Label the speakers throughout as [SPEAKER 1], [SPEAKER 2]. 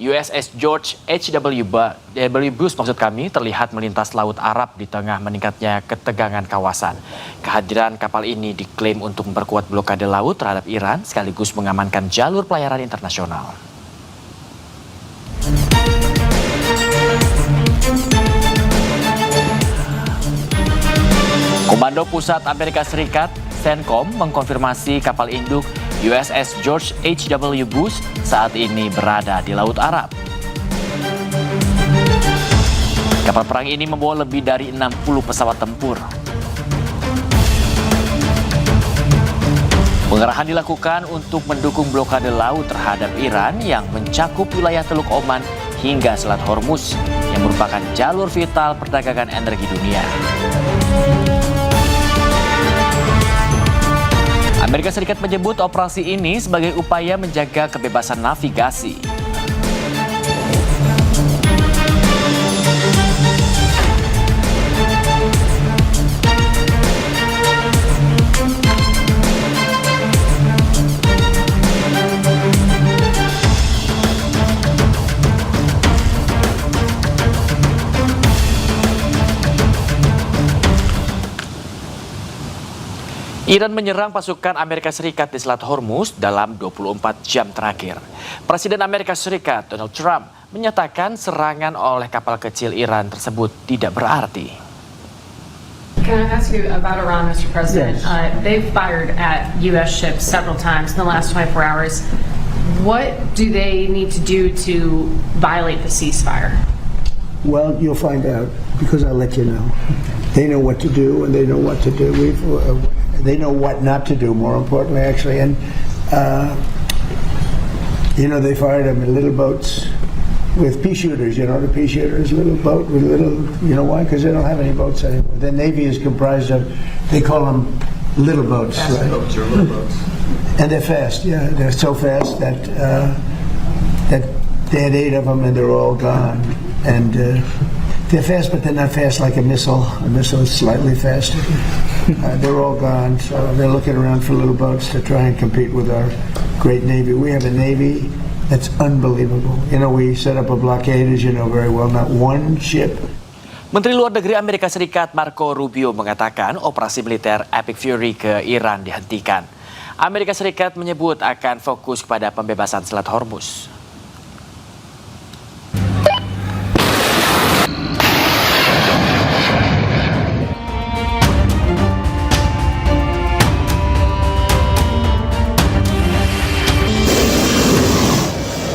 [SPEAKER 1] USS George H.W. Bush terlihat melintas Laut Arab di tengah meningkatnya ketegangan kawasan. Kehadiran kapal ini diklaim untuk memperkuat blokade laut terhadap Iran sekaligus mengamankan jalur pelayaran internasional. Komando Pusat Amerika Serikat, CENTCOM, mengkonfirmasi kapal induk USS George H.W. Bush saat ini berada di Laut Arab. Kapal perang ini membawa lebih dari 60 pesawat tempur. Pengerahan dilakukan untuk mendukung blokade laut terhadap Iran yang mencakup wilayah Teluk Oman hingga Selat Hormuz yang merupakan jalur vital perdagangan energi dunia. Amerika Serikat menyebut operasi ini sebagai upaya menjaga kebebasan navigasi. Iran menyerang pasukan Amerika Serikat di Selat Hormuz dalam 24 jam terakhir. Presiden Amerika Serikat Donald Trump menyatakan serangan oleh kapal kecil Iran tersebut tidak berarti.
[SPEAKER 2] Can I ask you about Iran, Mr. President?
[SPEAKER 3] Yes.
[SPEAKER 2] They've fired at U.S. ships several times in the last 24 hours. What do they need to do to violate the ceasefire?
[SPEAKER 3] Well, you'll find out because I'll let you know. They know what to do and they know what to do. They know what not to do, more importantly, actually. And, they fired them in little boats with pea shooters. You know, the pea shooters, little boat with little, you know why? Because they don't have any boats anymore. The Navy is comprised of, they call them little boats.
[SPEAKER 4] Fast
[SPEAKER 3] right?
[SPEAKER 4] boats or little boats.
[SPEAKER 3] And they're fast, yeah. They're so fast that they had 8 of them and they're all gone. And they're fast, but they're not fast like a missile. A missile is slightly faster. They're all gone, so they're looking around for little boats to try and compete with our great Navy. We have a Navy that's unbelievable. You know, we set up a blockade, as you know very well, not one ship.
[SPEAKER 1] Menteri Luar Negeri Amerika Serikat Marco Rubio mengatakan operasi militer Epic Fury ke Iran dihentikan. Amerika Serikat menyebut akan fokus kepada pembebasan Selat Hormuz.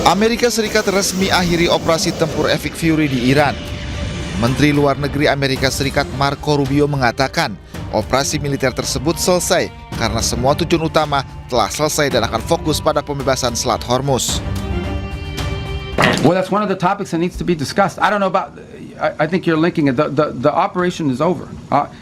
[SPEAKER 5] Amerika Serikat resmi akhiri operasi tempur Epic Fury di Iran. Menteri Luar Negeri Amerika Serikat Marco Rubio mengatakan operasi militer tersebut selesai karena semua tujuan utama telah selesai dan akan fokus pada pembebasan Selat Hormuz.
[SPEAKER 6] Well, that's one of the topics that needs to be discussed. I don't know about. I think you're linking it. The operation is over.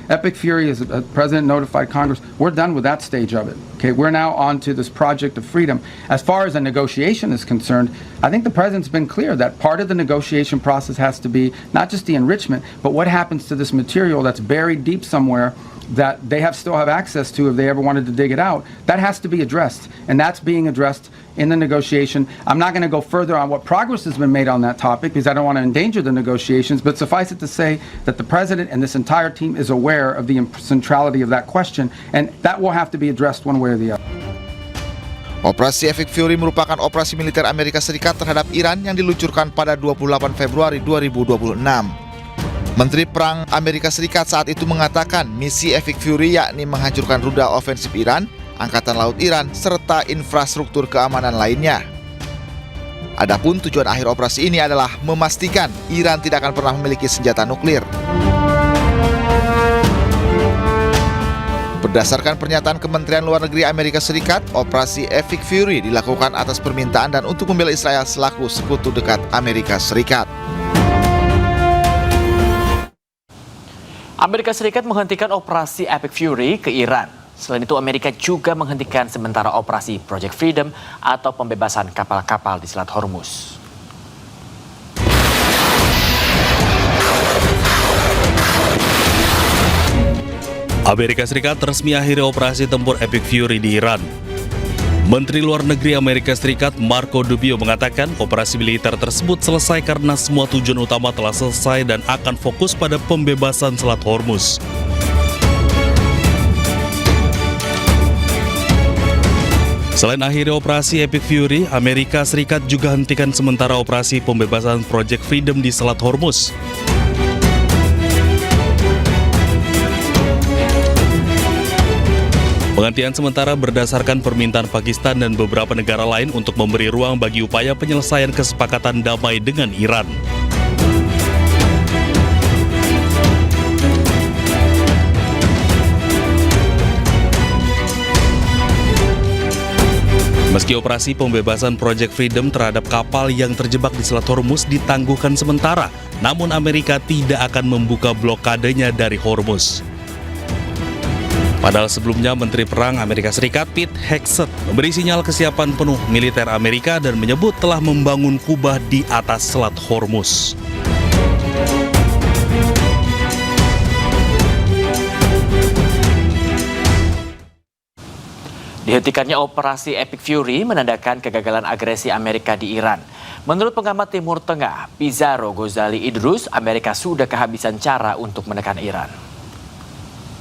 [SPEAKER 6] Epic Fury, as the president notified Congress, we're done with that stage of it. Okay, we're now on to this project of freedom. As far as a negotiation is concerned, I think the president's been clear that part of the negotiation process has to be not just the enrichment, but what happens to this material that's buried deep somewhere that they still have access to if they ever wanted to dig it out. That has to be addressed, and that's being addressed in the negotiation. I'm not going to go further on what progress has been made on that topic because I don't want to endanger the negotiations, but suffice it to say that the president and this entire team is aware of the centrality of that question, and that will have to be addressed one way or the other.
[SPEAKER 5] Operasi Epic Fury merupakan operasi militer Amerika Serikat terhadap Iran yang diluncurkan pada 28 Februari 2026. Menteri Perang Amerika Serikat saat itu mengatakan misi Epic Fury yakni menghancurkan rudal ofensif Iran, Angkatan Laut Iran, serta infrastruktur keamanan lainnya. Adapun tujuan akhir operasi ini adalah memastikan Iran tidak akan pernah memiliki senjata nuklir. Berdasarkan pernyataan Kementerian Luar Negeri Amerika Serikat, operasi Epic Fury dilakukan atas permintaan dan untuk membela Israel selaku sekutu dekat Amerika Serikat.
[SPEAKER 1] Amerika Serikat menghentikan operasi Epic Fury ke Iran. Selain itu, Amerika juga menghentikan sementara operasi Project Freedom atau pembebasan kapal-kapal di Selat Hormuz.
[SPEAKER 7] Amerika Serikat resmi akhiri operasi tempur Epic Fury di Iran.
[SPEAKER 4] Menteri Luar Negeri Amerika Serikat Marco Rubio mengatakan operasi militer tersebut selesai karena semua tujuan utama telah selesai dan akan fokus pada pembebasan Selat Hormuz. Selain akhiri operasi Epic Fury, Amerika Serikat juga hentikan sementara operasi pembebasan Project Freedom di Selat Hormuz. Penghentian sementara berdasarkan permintaan Pakistan dan beberapa negara lain untuk memberi ruang bagi upaya penyelesaian kesepakatan damai dengan Iran. Meski operasi pembebasan Project Freedom terhadap kapal yang terjebak di Selat Hormuz ditangguhkan sementara, namun Amerika tidak akan membuka blokadenya dari Hormuz. Padahal sebelumnya Menteri Perang Amerika Serikat Pete Hegseth memberi sinyal kesiapan penuh militer Amerika dan menyebut telah membangun kubah di atas Selat Hormuz.
[SPEAKER 1] Dihentikannya operasi Epic Fury menandakan kegagalan agresi Amerika di Iran. Menurut pengamat Timur Tengah, Pizarro Ghazali Idrus, Amerika sudah kehabisan cara untuk menekan Iran.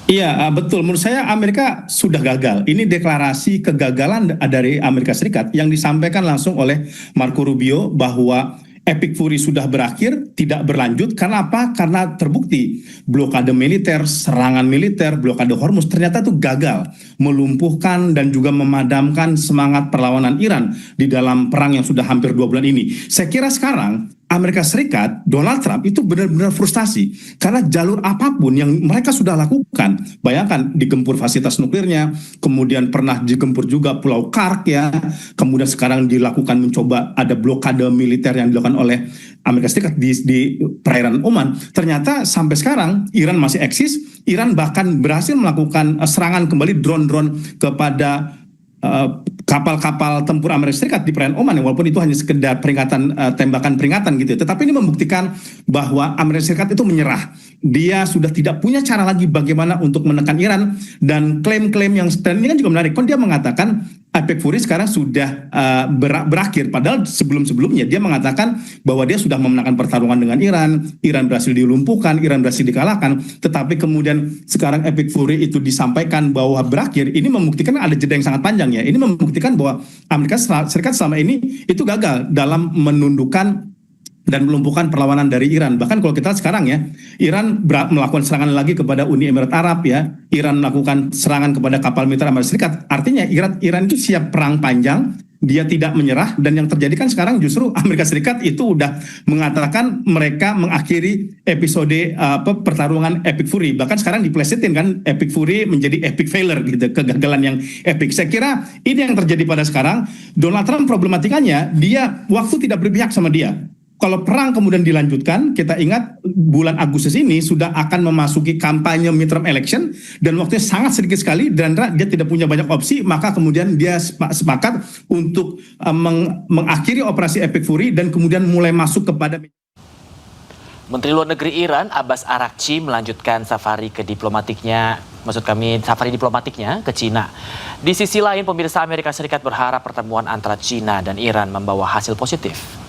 [SPEAKER 7] Iya, betul. Menurut saya Amerika sudah gagal. Ini deklarasi kegagalan dari Amerika Serikat yang disampaikan langsung oleh Marco Rubio bahwa Epic Fury sudah berakhir, tidak berlanjut. Karena apa? Karena terbukti blokade militer, serangan militer, blokade Hormuz ternyata itu gagal melumpuhkan dan juga memadamkan semangat perlawanan Iran di dalam perang yang sudah hampir 2 bulan ini. Saya kira sekarang Amerika Serikat, Donald Trump itu benar-benar frustasi karena jalur apapun yang mereka sudah lakukan, bayangkan digempur fasilitas nuklirnya, kemudian pernah digempur juga Pulau Kark ya, kemudian sekarang dilakukan mencoba ada blokade militer yang dilakukan oleh Amerika Serikat di perairan Oman. Ternyata sampai sekarang Iran masih eksis, Iran bahkan berhasil melakukan serangan kembali drone-drone kepada kapal-kapal tempur Amerika Serikat di perairan Oman, walaupun itu hanya sekedar tembakan peringatan gitu. Tetapi ini membuktikan bahwa Amerika Serikat itu menyerah. Dia sudah tidak punya cara lagi bagaimana untuk menekan Iran, dan klaim-klaim yang ini kan juga menarik. Kan dia mengatakan Epic Fury sekarang sudah berakhir, padahal sebelum-sebelumnya dia mengatakan bahwa dia sudah memenangkan pertarungan dengan Iran berhasil dilumpuhkan, Iran berhasil dikalahkan, tetapi kemudian sekarang Epic Fury itu disampaikan bahwa berakhir. Ini membuktikan ada jeda yang sangat panjang ya. Ini membuktikan bahwa Amerika Serikat selama ini itu gagal dalam menundukkan dan melumpuhkan perlawanan dari Iran. Bahkan kalau kita sekarang ya, Iran melakukan serangan lagi kepada Uni Emirat Arab ya, Iran melakukan serangan kepada kapal militer Amerika Serikat. Artinya Iran itu siap perang panjang, dia tidak menyerah, dan yang terjadi kan sekarang justru Amerika Serikat itu udah mengatakan mereka mengakhiri episode pertarungan Epic Fury. Bahkan sekarang diplesetin kan Epic Fury menjadi epic failure gitu, kegagalan yang epic. Saya kira ini yang terjadi pada sekarang. Donald Trump problematikanya dia waktu tidak berpihak sama dia. Kalau perang kemudian dilanjutkan, kita ingat bulan Agustus ini sudah akan memasuki kampanye midterm election dan waktunya sangat sedikit sekali, dan dia tidak punya banyak opsi, maka kemudian dia sepakat untuk mengakhiri operasi Epic Fury dan kemudian mulai masuk kepada.
[SPEAKER 1] Menteri Luar Negeri Iran Abbas Araghchi melanjutkan safari diplomatiknya ke Cina. Di sisi lain, pemirsa, Amerika Serikat berharap pertemuan antara Cina dan Iran membawa hasil positif.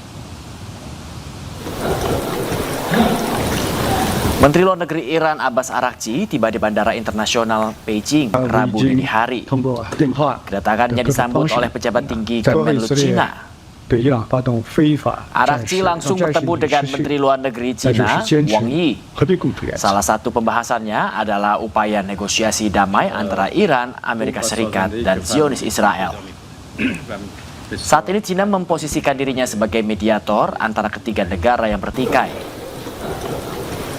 [SPEAKER 1] Menteri Luar Negeri Iran Abbas Araghchi tiba di Bandara Internasional Beijing Rabu dini hari. Kedatangannya disambut oleh pejabat tinggi Kemenlu Cina. Araghchi langsung bertemu dengan Menteri Luar Negeri Cina Wang Yi. Salah satu pembahasannya adalah upaya negosiasi damai antara Iran, Amerika Serikat, dan Zionis Israel. Saat ini Cina memposisikan dirinya sebagai mediator antara ketiga negara yang bertikai.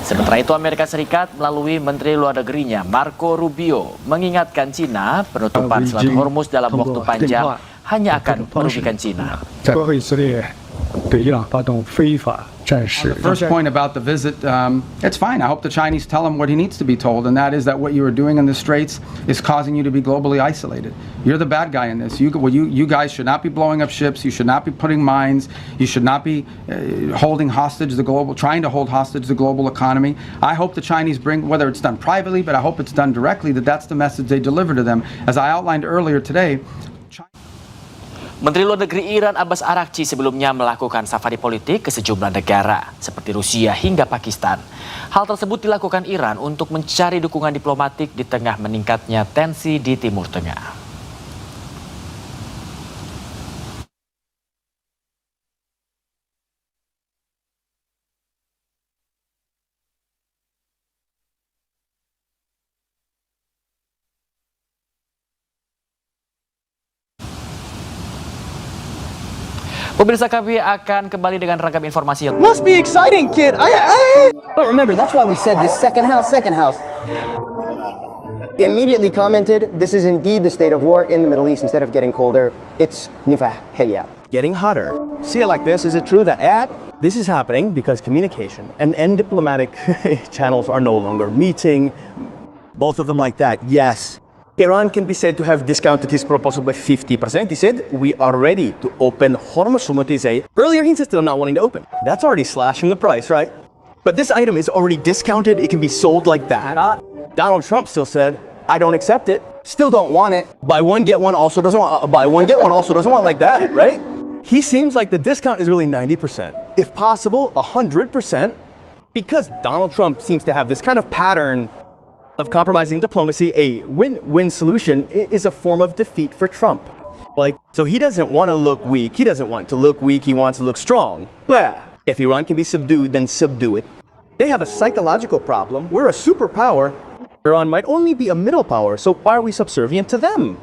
[SPEAKER 1] Sementara itu Amerika Serikat melalui Menteri Luar Negerinya Marco Rubio mengingatkan Cina penutupan Selat Hormuz dalam waktu panjang hanya akan merugikan Cina.
[SPEAKER 6] The first point about the visit, it's fine. I hope the Chinese tell him what he needs to be told, and that is that what you are doing in the Straits is causing you to be globally isolated. You're the bad guy in this. You guys should not be blowing up ships. You should not be putting mines. You should not be trying to hold hostage the global economy. I hope the Chinese bring, whether it's done privately, but I hope it's done directly, that's the message they deliver to them. As I outlined earlier today,
[SPEAKER 1] Menteri Luar Negeri Iran Abbas Araghchi sebelumnya melakukan safari politik ke sejumlah negara seperti Rusia hingga Pakistan. Hal tersebut dilakukan Iran untuk mencari dukungan diplomatik di tengah meningkatnya tensi di Timur Tengah. Pemirsa, kami akan kembali dengan ragam informasi yang
[SPEAKER 8] Must be exciting, kid. But remember, that's why we said this second house. Immediately commented, this is indeed the state of war in the Middle East. Instead of getting colder, it's getting hotter. See it like this. Is it true that this is happening because communication and diplomatic channels are no longer meeting? Both of them like that, yes. Iran can be said to have discounted his proposal by 50%. He said, we are ready to open Hormuz. Earlier he insisted on not wanting to open. That's already slashing the price, right? But this item is already discounted. It can be sold like that. Donald Trump still said, I don't accept it. Still don't want it. Buy one, get one also doesn't want. Buy one, get one also doesn't want, like that, right? He seems like the discount is really 90%. If possible, 100%. Because Donald Trump seems to have this kind of pattern of compromising diplomacy. A win-win solution is a form of defeat for Trump. So he doesn't want to look weak. He doesn't want to look weak. He wants to look strong. Yeah. If Iran can be subdued, then subdue it. They have a psychological problem. We're a superpower. Iran might only be a middle power, so why are we subservient to them?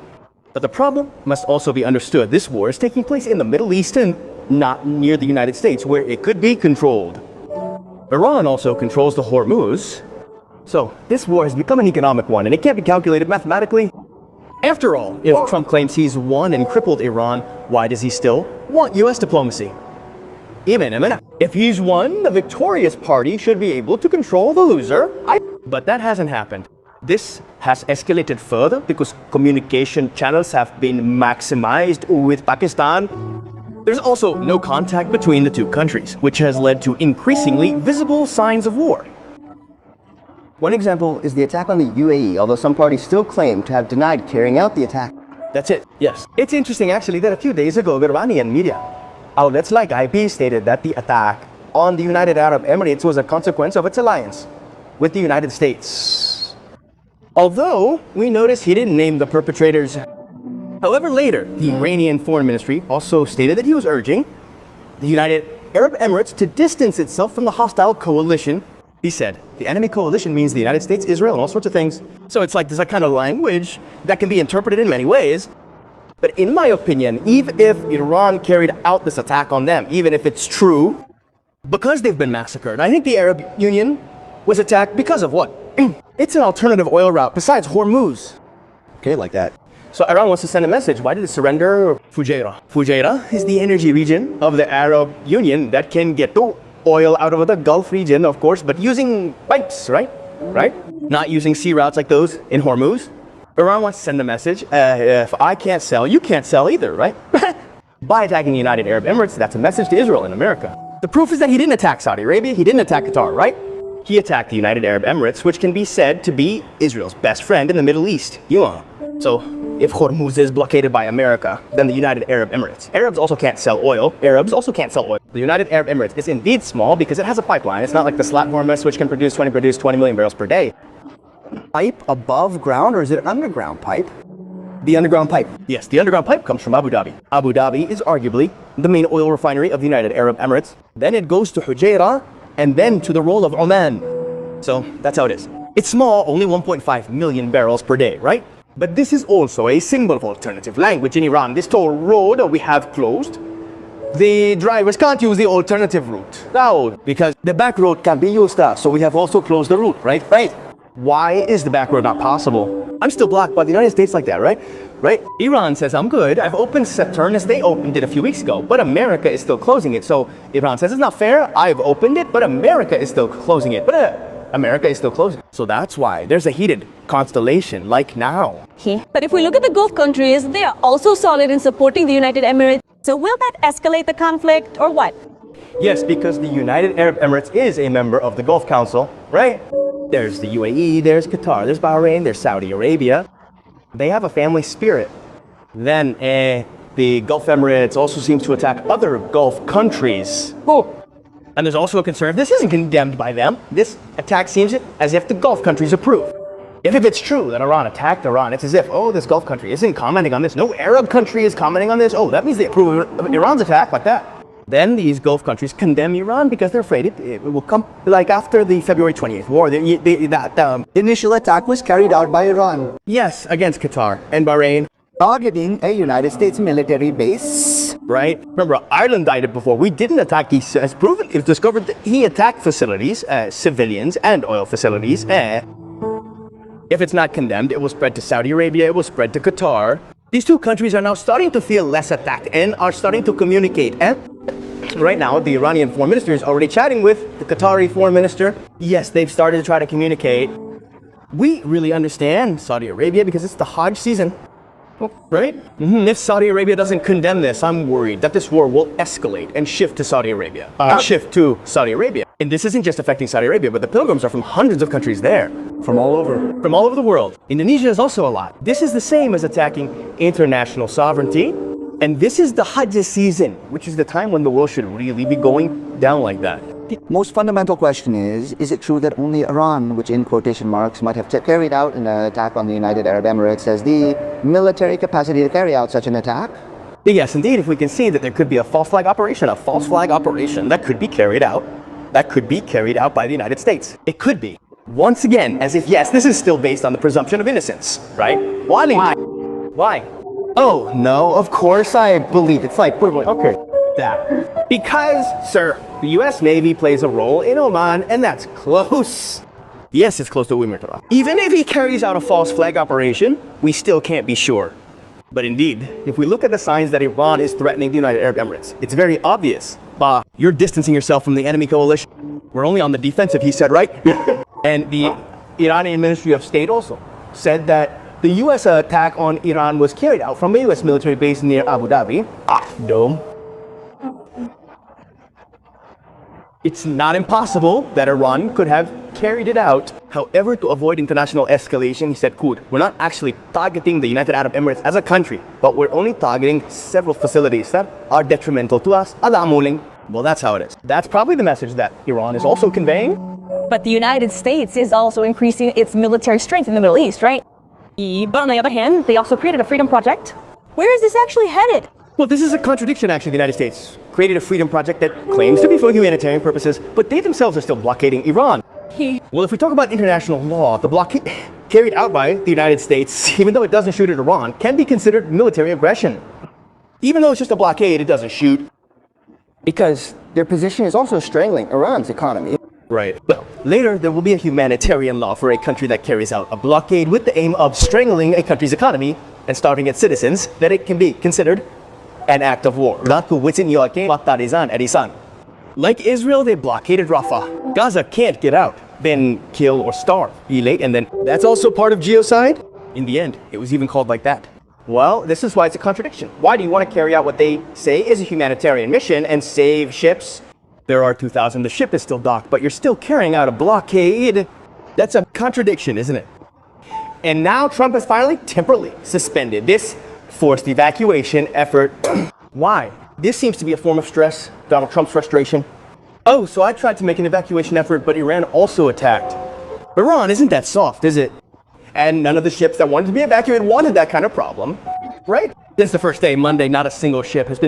[SPEAKER 8] But the problem must also be understood. This war is taking place in the Middle East and not near the United States, where it could be controlled. Iran also controls the Hormuz. So, this war has become an economic one, and it can't be calculated mathematically. After all, if Trump claims he's won and crippled Iran, why does he still want U.S. diplomacy? Even if he's won, the victorious party should be able to control the loser. But that hasn't happened. This has escalated further because communication channels have been maximized with Pakistan. There's also no contact between the two countries, which has led to increasingly visible signs of war. One example is the attack on the UAE, although some parties still claim to have denied carrying out the attack. That's it, yes. It's interesting actually that a few days ago, Iranian media outlets like IP stated that the attack on the United Arab Emirates was a consequence of its alliance with the United States. Although, we noticed he didn't name the perpetrators. However, later, the Iranian Foreign Ministry also stated that he was urging the United Arab Emirates to distance itself from the hostile coalition. He said, the enemy coalition means the United States, Israel, and all sorts of things. So it's like there's a kind of language that can be interpreted in many ways. But in my opinion, even if Iran carried out this attack on them, even if it's true, because they've been massacred, I think the Arab Union was attacked because of what? It's an alternative oil route besides Hormuz. Okay, like that. So Iran wants to send a message. Why did it surrender Fujairah? Fujairah is the energy region of the Arab Union that can get the oil out of the Gulf region, of course, but using pipes, right? Not using sea routes like those in Hormuz. Iran wants to send a message. If I can't sell, you can't sell either, right? By attacking the United Arab Emirates, that's a message to Israel and America. The proof is that he didn't attack Saudi Arabia, he didn't attack Qatar, right? He attacked the United Arab Emirates, which can be said to be Israel's best friend in the Middle East. So, if Hormuz is blockaded by America, then the United Arab Emirates. Arabs also can't sell oil. Arabs also can't sell oil. The United Arab Emirates is indeed small because it has a pipeline. It's not like the Slat Hormuz, which can produce 20 million barrels per day. Pipe above ground, or is it an underground pipe? The underground pipe. Yes, the underground pipe comes from Abu Dhabi. Abu Dhabi is arguably the main oil refinery of the United Arab Emirates. Then it goes to Fujairah, and then to the roll of Oman. So, that's how it is. It's small, only 1.5 million barrels per day, right? But this is also a symbol of alternative language in Iran. This toll road we have closed. The drivers can't use the alternative route now because the back road can be used, so we have also closed the route, right? Why is the back road not possible? I'm still blocked by the United States like that, right? Iran says, I'm good. I've opened Saturnus. They opened it a few weeks ago, but America is still closing it. So Iran says, it's not fair. I've opened it, but America is still closing it. America is still closing. So that's why there's a heated constellation like now.
[SPEAKER 9] But if we look at the Gulf countries, they are also solid in supporting the United Emirates. So will that escalate the conflict or what?
[SPEAKER 8] Yes, because the United Arab Emirates is a member of the Gulf Council, right? There's the UAE, there's Qatar, there's Bahrain, there's Saudi Arabia. They have a family spirit. Then The Gulf Emirates also seems to attack other Gulf countries. Oh. And there's also a concern if this isn't condemned by them, this attack seems as if the Gulf countries approve. If it's true that Iran attacked Iran, it's as if, oh, this Gulf country isn't commenting on this. No Arab country is commenting on this. Oh, that means they approve of Iran's attack like that. Then these Gulf countries condemn Iran because they're afraid it will come like after the February 28th war. That
[SPEAKER 10] initial attack was carried out by Iran,
[SPEAKER 8] yes, against Qatar and Bahrain.
[SPEAKER 10] targeting a United States military base.
[SPEAKER 8] Right? Remember, Ireland died it before. We didn't attack. He has proven, it's discovered that he attacked facilities, civilians and oil facilities. If it's not condemned, it will spread to Saudi Arabia, it will spread to Qatar. These two countries are now starting to feel less attacked and are starting to communicate. And right now, the Iranian foreign minister is already chatting with the Qatari foreign minister. Yes, they've started to try to communicate. We really understand Saudi Arabia because it's the Hajj season. Right? If Saudi Arabia doesn't condemn this, I'm worried that this war will escalate and shift to Saudi Arabia. Shift to Saudi Arabia. And this isn't just affecting Saudi Arabia, but the pilgrims are from hundreds of countries there. From all over. From all over the world. Indonesia is also a lot. This is the same as attacking international sovereignty. And this is the Hajj season, which is the time when the world should really be going down like that.
[SPEAKER 10] The most fundamental question is it true that only Iran, which in quotation marks might have carried out an attack on the United Arab Emirates, has the military capacity to carry out such an attack?
[SPEAKER 8] Yes, indeed, if we can see that there could be a false flag operation that could be carried out, by the United States. It could be. Once again, as if, yes, this is still based on the presumption of innocence, right? Why? Oh, no, of course I believe it's like, okay, that. Because, sir, the U.S. Navy plays a role in Oman, and that's close. Yes, it's close to Umm. Even if he carries out a false flag operation, we still can't be sure. But indeed, if we look at the signs that Iran is threatening the United Arab Emirates, it's very obvious. You're distancing yourself from the enemy coalition. We're only on the defensive, he said, right? And the Iranian Ministry of State also said that the U.S. attack on Iran was carried out from a U.S. military base near Abu Dhabi. Dome. It's not impossible that Iran could have carried it out. However, to avoid international escalation, he said, we're not actually targeting the United Arab Emirates as a country, but we're only targeting several facilities that are detrimental to us. Well, that's how it is. That's probably the message that Iran is also conveying.
[SPEAKER 9] But the United States is also increasing its military strength in the Middle East, right? But on the other hand, they also created a freedom project. Where is this actually headed?
[SPEAKER 8] Well, this is a contradiction, actually. The United States created a freedom project that claims to be for humanitarian purposes, but they themselves are still blockading Iran. Well, if we talk about international law, the blockade carried out by the United States, even though it doesn't shoot at Iran, can be considered military aggression. Even though it's just a blockade, it doesn't shoot.
[SPEAKER 10] Because their position is also strangling Iran's economy.
[SPEAKER 8] Right. Well, later there will be a humanitarian law for a country that carries out a blockade with the aim of strangling a country's economy and starving its citizens, that it can be considered an act of war. Like Israel, they blockaded Rafah. Gaza can't get out, then kill or starve, and then that's also part of genocide? In the end, it was even called like that. Well, this is why it's a contradiction. Why do you want to carry out what they say is a humanitarian mission and save ships? There are 2,000, the ship is still docked, but you're still carrying out a blockade. That's a contradiction, isn't it? And now Trump has finally temporarily suspended this forced evacuation effort. Why? This seems to be a form of stress, Donald Trump's frustration. Oh, so I tried to make an evacuation effort, but Iran also attacked. Iran isn't that soft, is it? And none of the ships that wanted to be evacuated wanted that kind of problem, right? Since the first day, Monday, not a single ship has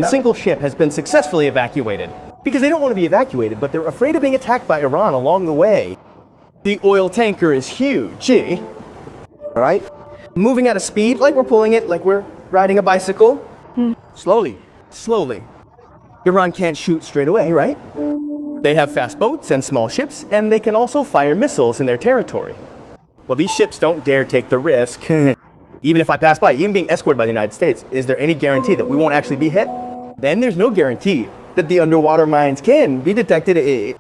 [SPEAKER 8] been successfully evacuated. Because they don't want to be evacuated, but they're afraid of being attacked by Iran along the way. The oil tanker is huge, right? Moving at a speed, like we're pulling it, like we're riding a bicycle. Slowly. Iran can't shoot straight away, right? They have fast boats and small ships, and they can also fire missiles in their territory. Well, these ships don't dare take the risk. Even if I pass by, even being escorted by the United States, is there any guarantee that we won't actually be hit? Then there's no guarantee that the underwater mines can be detected.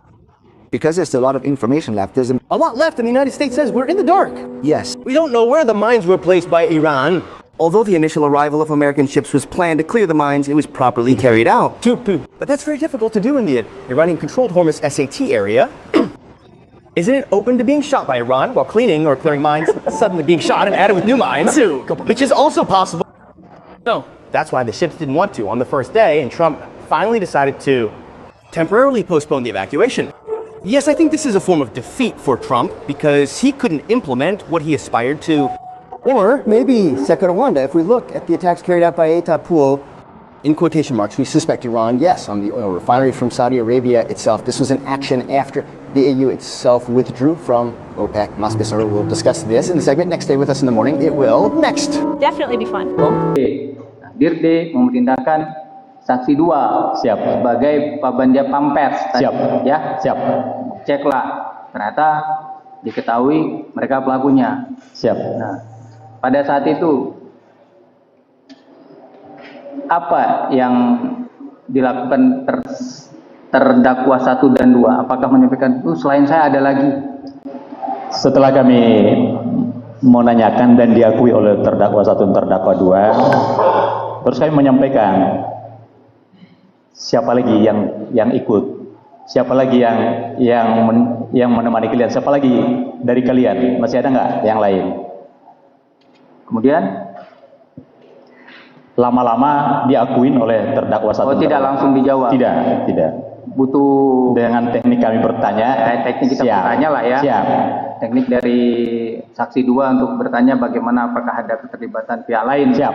[SPEAKER 10] Because there's a lot of information left. There's
[SPEAKER 8] a lot left, and the United States says we're in the dark.
[SPEAKER 10] Yes.
[SPEAKER 8] We don't know where the mines were placed by Iran. Although the initial arrival of American ships was planned to clear the mines, it was properly carried out. But that's very difficult to do in the Iranian-controlled Hormuz SAT area. Isn't it open to being shot by Iran while cleaning or clearing mines, suddenly being shot and added with new mines, which is also possible. No, That's why the ships didn't want to on the first day, and Trump finally decided to temporarily postpone the evacuation. Yes, I think this is a form of defeat for Trump because he couldn't implement what he aspired to.
[SPEAKER 10] Or maybe, Second Rwanda, if we look at the attacks carried out by Eta Pool, in quotation marks, we suspect Iran, yes, on the oil refinery from Saudi Arabia itself. This was an action after the AU itself withdrew from OPEC. Mas Besar will discuss this in the segment Next Day with us in the morning. It will next.
[SPEAKER 9] Definitely be fun.
[SPEAKER 11] Dirde memerintahkan saksi 2 siap sebagai Pabandia Pampers siap ya siap ceklah ternyata diketahui mereka pelakunya siap. Nah pada saat itu apa yang dilakukan terdakwa 1 dan 2? Apakah menyampaikan itu selain saya ada lagi?
[SPEAKER 12] Setelah kami menanyakan dan diakui oleh terdakwa 1 dan terdakwa 2, terus kami menyampaikan siapa lagi yang ikut, siapa lagi yang menemani kalian, siapa lagi dari kalian, masih ada nggak yang lain?
[SPEAKER 11] Kemudian
[SPEAKER 12] lama-lama diakuin oleh terdakwa 1.
[SPEAKER 11] Oh, tidak langsung dijawab?
[SPEAKER 12] Tidak.
[SPEAKER 11] Butuh
[SPEAKER 12] dengan teknik kami bertanya.
[SPEAKER 11] Teknik kita
[SPEAKER 12] siap,
[SPEAKER 11] bertanya lah ya.
[SPEAKER 12] Siap.
[SPEAKER 11] Teknik dari saksi 2 untuk bertanya bagaimana apakah ada keterlibatan pihak lain.
[SPEAKER 12] Siap.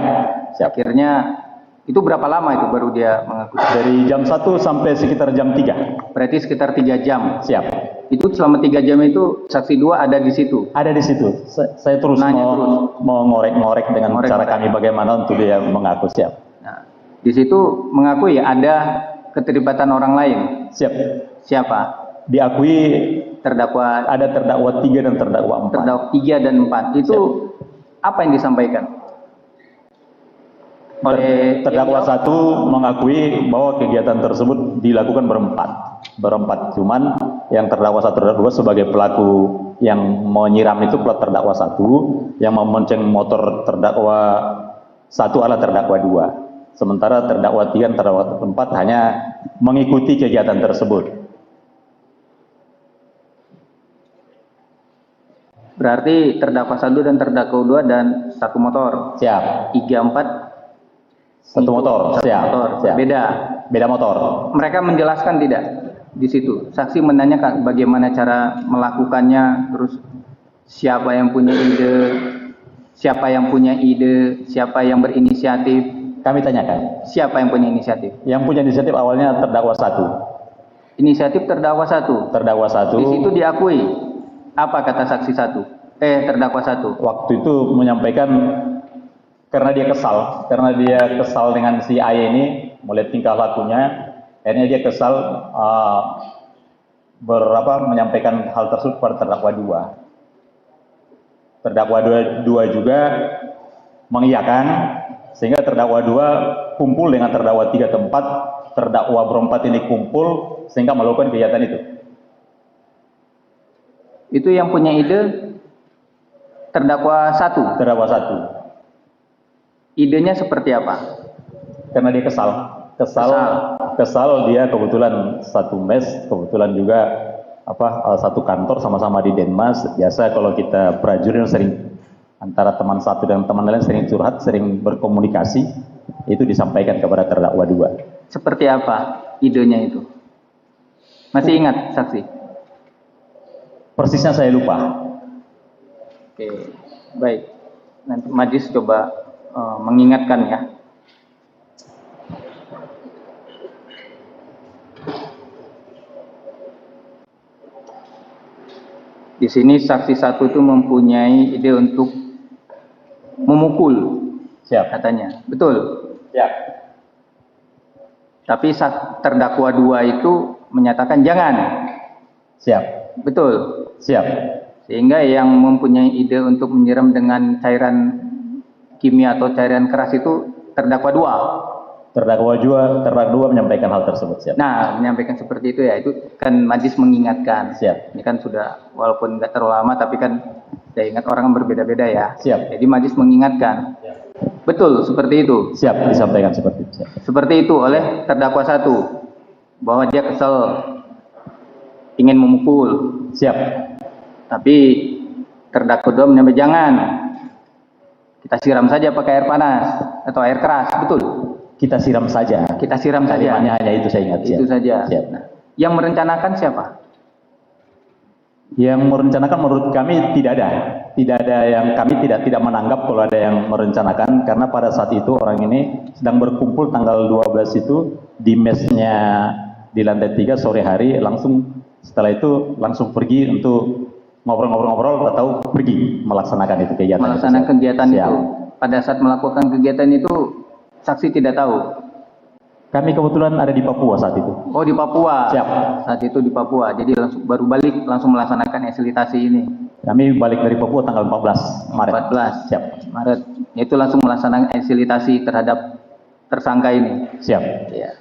[SPEAKER 11] Akhirnya itu berapa lama itu baru dia mengaku?
[SPEAKER 12] Dari jam 1 sampai sekitar jam 3.
[SPEAKER 11] Berarti sekitar 3 jam.
[SPEAKER 12] Siap.
[SPEAKER 11] Itu selama 3 jam itu saksi 2 ada di situ?
[SPEAKER 12] Ada di situ. Saya terus mau ngorek dengan cara kami bagaimana untuk dia mengaku. Siap.
[SPEAKER 11] Nah, di situ mengaku ya ada keterlibatan orang lain.
[SPEAKER 12] Siap.
[SPEAKER 11] Siapa?
[SPEAKER 12] Diakui
[SPEAKER 11] terdakwa.
[SPEAKER 12] Ada terdakwa 3 dan terdakwa 4.
[SPEAKER 11] Terdakwa 3 dan 4. Itu siap. Apa yang disampaikan? Oleh
[SPEAKER 12] terdakwa 1 mengakui bahwa kegiatan tersebut dilakukan berempat. Cuman yang terdakwa 1 dan 2 sebagai pelaku yang menyiram itu terdakwa 1, yang memonceng motor terdakwa 1 adalah terdakwa 2. Sementara terdakwa 3 dan terdakwa 4 hanya mengikuti kegiatan tersebut.
[SPEAKER 11] Berarti terdakwa 1 dan terdakwa 2 dan 1 motor.
[SPEAKER 12] Siap.
[SPEAKER 11] 3, 4
[SPEAKER 12] 1 motor. Siap. Beda motor.
[SPEAKER 11] Mereka menjelaskan tidak di situ. Saksi menanyakan bagaimana cara melakukannya, terus siapa yang punya ide, siapa yang berinisiatif.
[SPEAKER 12] Kami tanyakan.
[SPEAKER 11] Siapa yang punya inisiatif?
[SPEAKER 12] Yang punya inisiatif awalnya terdakwa 1.
[SPEAKER 11] Inisiatif terdakwa 1.
[SPEAKER 12] Terdakwa 1.
[SPEAKER 11] Di situ diakui. Apa kata saksi 1? Terdakwa 1.
[SPEAKER 12] Waktu itu menyampaikan karena dia kesal dengan si A ini, melihat tingkah lakunya, akhirnya dia kesal menyampaikan hal tersebut kepada terdakwa 2. Terdakwa 2 juga mengiyakan, sehingga terdakwa 2 kumpul dengan terdakwa 3 dan 4, terdakwa berempat ini kumpul sehingga melakukan kegiatan itu.
[SPEAKER 11] Itu yang punya ide terdakwa 1.
[SPEAKER 12] Terdakwa 1.
[SPEAKER 11] Idenya seperti apa?
[SPEAKER 12] Karena dia kesal dia kebetulan satu mes, kebetulan juga satu kantor sama-sama di Denmas. Biasa kalau kita prajurit sering antara teman satu dan teman lain sering curhat, sering berkomunikasi, itu disampaikan kepada terdakwa 2.
[SPEAKER 11] Seperti apa idenya itu? Masih ingat saksi?
[SPEAKER 12] Persisnya saya lupa.
[SPEAKER 11] Oke, baik. Nanti majelis coba mengingatkan ya. Di sini saksi 1 itu mempunyai ide untuk memukul.
[SPEAKER 12] Siap.
[SPEAKER 11] Katanya. Betul?
[SPEAKER 12] Siap.
[SPEAKER 11] Tapi terdakwa 2 itu menyatakan jangan.
[SPEAKER 12] Siap.
[SPEAKER 11] Betul?
[SPEAKER 12] Siap.
[SPEAKER 11] Sehingga yang mempunyai ide untuk menyiram dengan cairan kimia atau cairan keras itu terdakwa 2.
[SPEAKER 12] Terdakwa 2 menyampaikan hal tersebut. Siap.
[SPEAKER 11] Nah, menyampaikan seperti itu ya, itu kan majelis mengingatkan.
[SPEAKER 12] Siap.
[SPEAKER 11] Ini kan sudah walaupun nggak terlalu lama, tapi kan saya ingat orang berbeda-beda ya.
[SPEAKER 12] Siap.
[SPEAKER 11] Jadi majelis mengingatkan. Siap. Betul seperti itu.
[SPEAKER 12] Siap, disampaikan seperti itu. Siap.
[SPEAKER 11] Seperti itu oleh terdakwa 1 bahwa dia kesal, ingin memukul.
[SPEAKER 12] Siap.
[SPEAKER 11] Tapi terdakwa 2 menyampaikan jangan. Kita siram saja pakai air panas atau air keras, betul?
[SPEAKER 12] Kita siram saja.
[SPEAKER 11] Kita siram saja.
[SPEAKER 12] Kalimatnya hanya itu saya ingat.
[SPEAKER 11] Itu saja.
[SPEAKER 12] Siap.
[SPEAKER 11] Nah, yang merencanakan siapa?
[SPEAKER 12] Yang merencanakan menurut kami tidak ada. Tidak ada yang kami tidak menanggap kalau ada yang merencanakan, karena pada saat itu orang ini sedang berkumpul tanggal 12 itu di mesnya di lantai 3 sore hari, langsung setelah itu langsung pergi untuk ngobrol-ngobrol atau pergi melaksanakan itu kegiatan.
[SPEAKER 11] Melaksanakan kegiatan itu. Pada saat melakukan kegiatan itu saksi tidak tahu.
[SPEAKER 12] Kami kebetulan ada di Papua saat itu.
[SPEAKER 11] Oh, di Papua.
[SPEAKER 12] Siap.
[SPEAKER 11] Saat itu di Papua. Jadi baru balik langsung melaksanakan esilitasi ini.
[SPEAKER 12] Kami balik dari Papua tanggal 14 Maret.
[SPEAKER 11] 14.
[SPEAKER 12] Siap.
[SPEAKER 11] Maret. Itu langsung melaksanakan esilitasi terhadap tersangka ini.
[SPEAKER 12] Siap.
[SPEAKER 11] Ya.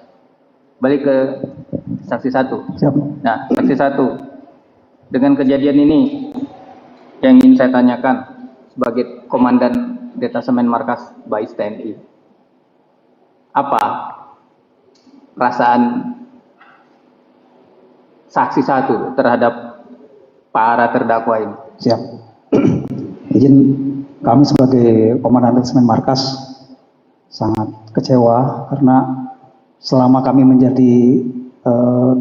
[SPEAKER 11] Balik ke saksi 1.
[SPEAKER 12] Siap.
[SPEAKER 11] Nah, saksi 1. Dengan kejadian ini yang ingin saya tanyakan sebagai Komandan Detasemen Markas BAIS TNI. Apa perasaan saksi 1 terhadap para terdakwa ini?
[SPEAKER 13] Siap. Izin kami sebagai Komandan Detasemen Markas sangat kecewa karena selama kami menjadi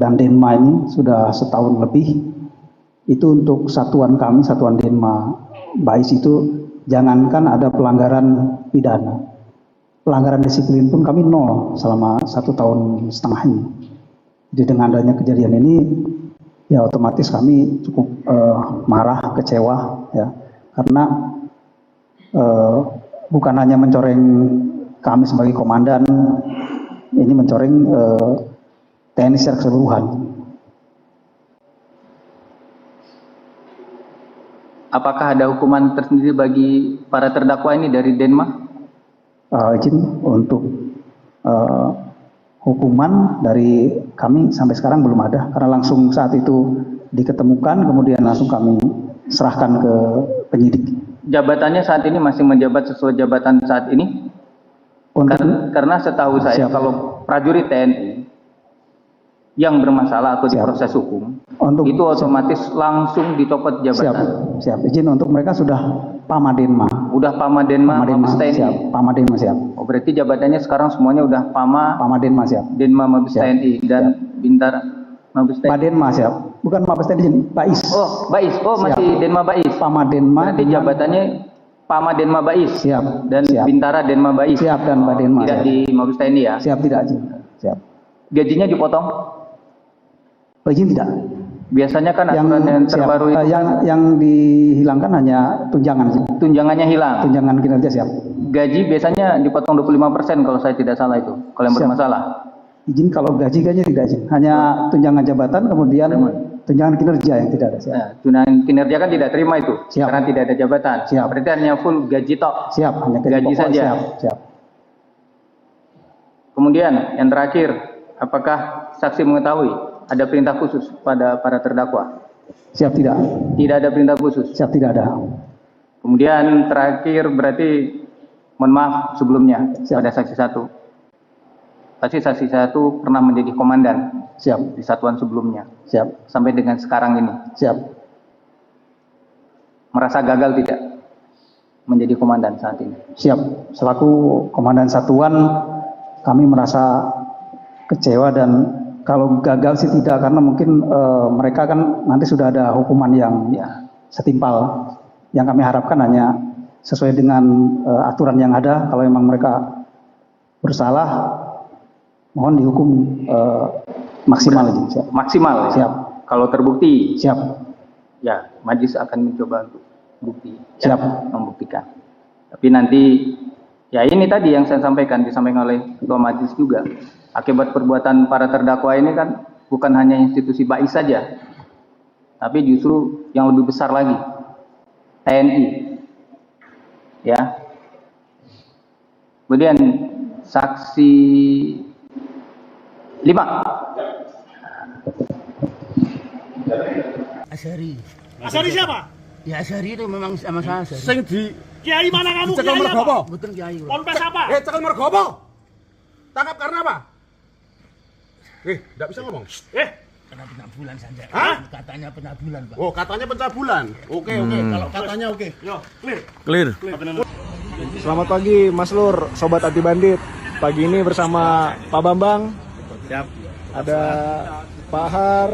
[SPEAKER 13] Dandenma ini sudah setahun lebih, itu untuk satuan kami, satuan Denma BAIS itu jangankan ada pelanggaran pidana, pelanggaran disiplin pun kami nol selama 1,5 tahun ini. Jadi dengan adanya kejadian ini, ya otomatis kami cukup marah, kecewa, ya, karena bukan hanya mencoreng kami sebagai komandan, ini mencoreng TNI secara keseluruhan.
[SPEAKER 11] Apakah ada hukuman tersendiri bagi para terdakwa ini dari Denma?
[SPEAKER 13] Izin untuk hukuman dari kami sampai sekarang belum ada, karena langsung saat itu diketemukan, kemudian langsung kami serahkan ke penyidik.
[SPEAKER 11] Jabatannya saat ini masih menjabat sesuai jabatan saat ini? Karena setahu saya kalau prajurit TNI yang bermasalah atau diproses hukum, itu otomatis langsung dicopot jabatan.
[SPEAKER 13] Siap. Izin untuk mereka sudah Pamadenma.
[SPEAKER 11] Udah Pamadenma, Mabes TNI.
[SPEAKER 13] Siap. Pamadenma siap.
[SPEAKER 11] Oh, berarti jabatannya sekarang semuanya udah
[SPEAKER 13] Pamadenma siap.
[SPEAKER 11] Denma Mabes TNI dan Bintara Mabes TNI.
[SPEAKER 13] Padenma siap. Bukan Mabes TNI, BAIS.
[SPEAKER 11] Oh, BAIS. Oh, siap. Masih Denma BAIS.
[SPEAKER 13] Pamadenma.
[SPEAKER 11] Berarti jabatannya Pamadenma BAIS.
[SPEAKER 13] Siap.
[SPEAKER 11] Dan Bintara Denma BAIS.
[SPEAKER 13] Siap, dan Padenma.
[SPEAKER 11] Tidak di Mabes TNI ya?
[SPEAKER 13] Siap, tidak izin. Siap.
[SPEAKER 11] Gajinya dipotong?
[SPEAKER 13] Izin tidak.
[SPEAKER 11] Biasanya kan aturan yang terbaru itu
[SPEAKER 13] yang dihilangkan hanya tunjangan.
[SPEAKER 11] Tunjangannya hilang.
[SPEAKER 13] Tunjangan kinerja siap.
[SPEAKER 11] Gaji biasanya dipotong 25% kalau saya tidak salah itu. Kalau yang bermasalah.
[SPEAKER 13] Izin kalau gaji kayaknya tidak izin. Hanya tunjangan jabatan, kemudian tunjangan kinerja yang tidak ada. Siap.
[SPEAKER 11] Nah, tunjangan kinerja kan tidak terima itu.
[SPEAKER 13] Siap.
[SPEAKER 11] Karena tidak ada jabatan.
[SPEAKER 13] Siap.
[SPEAKER 11] Berarti hanya full gaji tok.
[SPEAKER 13] Siap. Hanya
[SPEAKER 11] gaji saja.
[SPEAKER 13] Siap.
[SPEAKER 11] Kemudian yang terakhir, apakah saksi mengetahui ada perintah khusus pada para terdakwa?
[SPEAKER 13] Siap, tidak.
[SPEAKER 11] Tidak ada perintah khusus?
[SPEAKER 13] Siap, tidak ada.
[SPEAKER 11] Kemudian terakhir berarti, mohon maaf sebelumnya, pada saksi 1. Pasti saksi 1 pernah menjadi komandan.
[SPEAKER 13] Siap.
[SPEAKER 11] Di satuan sebelumnya.
[SPEAKER 13] Siap.
[SPEAKER 11] Sampai dengan sekarang ini.
[SPEAKER 13] Siap.
[SPEAKER 11] Merasa gagal tidak menjadi komandan saat ini?
[SPEAKER 13] Siap. Selaku komandan satuan, kami merasa kecewa, dan kalau gagal sih tidak, karena mungkin mereka kan nanti sudah ada hukuman yang setimpal. Yang kami harapkan hanya sesuai dengan aturan yang ada. Kalau memang mereka bersalah, mohon dihukum maksimal. Siap.
[SPEAKER 11] Maksimal?
[SPEAKER 13] Siap.
[SPEAKER 11] Kalau terbukti?
[SPEAKER 13] Siap.
[SPEAKER 11] Ya, majelis akan mencoba untuk bukti.
[SPEAKER 13] Siap.
[SPEAKER 11] Ya, membuktikan. Tapi nanti, ya ini tadi yang saya sampaikan, disampaikan oleh Ketua Majelis juga. Akibat perbuatan para terdakwa ini kan bukan hanya institusi BAIS saja, tapi justru yang lebih besar lagi, TNI. Ya. Kemudian saksi 5.
[SPEAKER 14] Asyari siapa?
[SPEAKER 15] Ya Asyari itu memang sama saya.
[SPEAKER 14] Sing di Kiai mana kamu?
[SPEAKER 15] Cekel
[SPEAKER 14] Kiai
[SPEAKER 15] Mergopo.
[SPEAKER 14] apa?
[SPEAKER 15] Betul Kiai.
[SPEAKER 14] Ponpes apa?
[SPEAKER 15] Cekel Mergopo.
[SPEAKER 14] Tangkap karena apa? Enggak bisa ngomong.
[SPEAKER 15] Kena pencabulan saja.
[SPEAKER 14] Hah?
[SPEAKER 15] Katanya pencabulan, Pak.
[SPEAKER 14] Oh, katanya pencabulan. Oke. Kalau katanya oke. Yo, clear.
[SPEAKER 4] Clear.
[SPEAKER 16] Selamat pagi Mas Lur, Sobat Anti Bandit. Pagi ini bersama Pak Bambang, ada Pak Har,